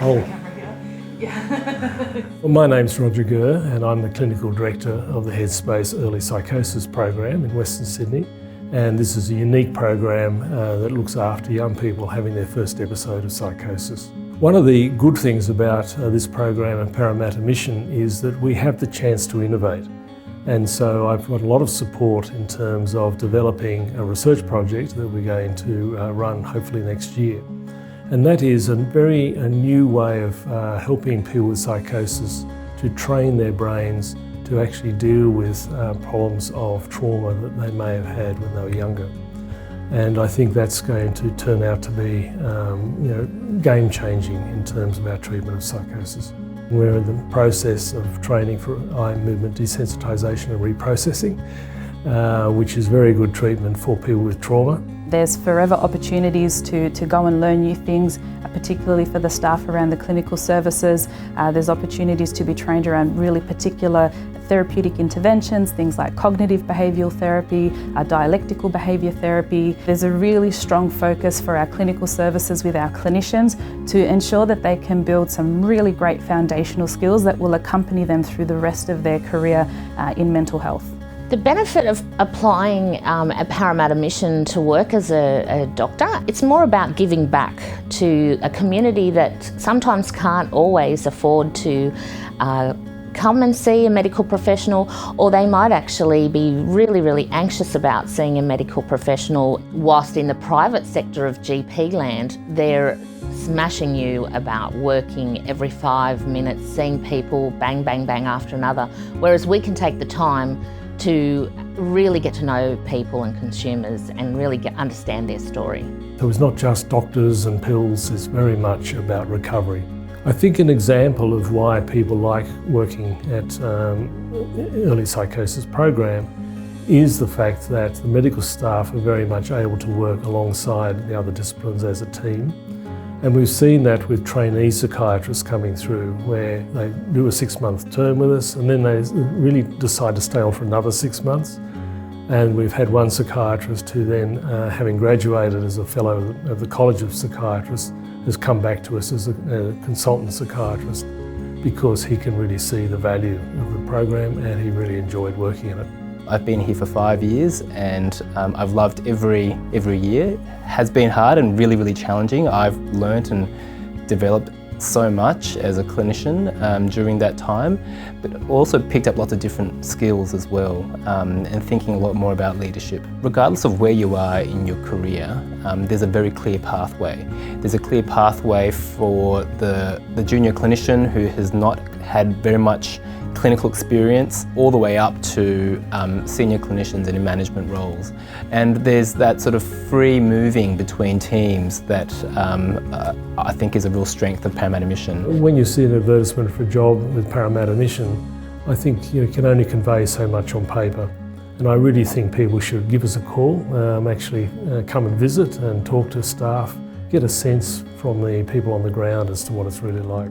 Oh. Well, my name's Roger Gurr and I'm the Clinical Director of the Headspace Early Psychosis Program in Western Sydney. And this is a unique program that looks after young people having their first episode of psychosis. One of the good things about this program and Parramatta Mission is that we have the chance to innovate. And so I've got a lot of support in terms of developing a research project that we're going to run hopefully next year. And that is a new way of helping people with psychosis to train their brains to actually deal with problems of trauma that they may have had when they were younger. And I think that's going to turn out to be game-changing in terms of our treatment of psychosis. We're in the process of training for eye movement desensitisation and reprocessing, which is very good treatment for people with trauma. There's forever opportunities to go and learn new things, particularly for the staff around the clinical services. There's opportunities to be trained around really particular therapeutic interventions, things like cognitive behavioural therapy, dialectical behaviour therapy. There's a really strong focus for our clinical services with our clinicians to ensure that they can build some really great foundational skills that will accompany them through the rest of their career in mental health. The benefit of applying a Parramatta Mission to work as a doctor, it's more about giving back to a community that sometimes can't always afford to come and see a medical professional, or they might actually be really anxious about seeing a medical professional. Whilst in the private sector of GP land, they're smashing you about working every 5 minutes, seeing people bang after another, whereas we can take the time to really get to know people and consumers and really understand their story. So it's not just doctors and pills, it's very much about recovery. I think an example of why people like working at early psychosis program is the fact that the medical staff are very much able to work alongside the other disciplines as a team. And we've seen that with trainee psychiatrists coming through, where they do a 6-month term with us and then they really decide to stay on for another 6 months. And we've had one psychiatrist who then, having graduated as a fellow of the College of Psychiatrists, has come back to us as a consultant psychiatrist because he can really see the value of the program and he really enjoyed working in it. I've been here for 5 years and I've loved every year. It has been hard and really challenging. I've learnt and developed so much as a clinician during that time, but also picked up lots of different skills as well and thinking a lot more about leadership. Regardless of where you are in your career, there's a very clear pathway. There's a clear pathway for the junior clinician who has not had very much clinical experience, all the way up to senior clinicians in management roles. And there's that sort of free moving between teams that I think is a real strength of Parramatta Mission. When you see an advertisement for a job with Parramatta Mission, I think you can only convey so much on paper. And I really think people should give us a call, actually come and visit and talk to staff, get a sense from the people on the ground as to what it's really like.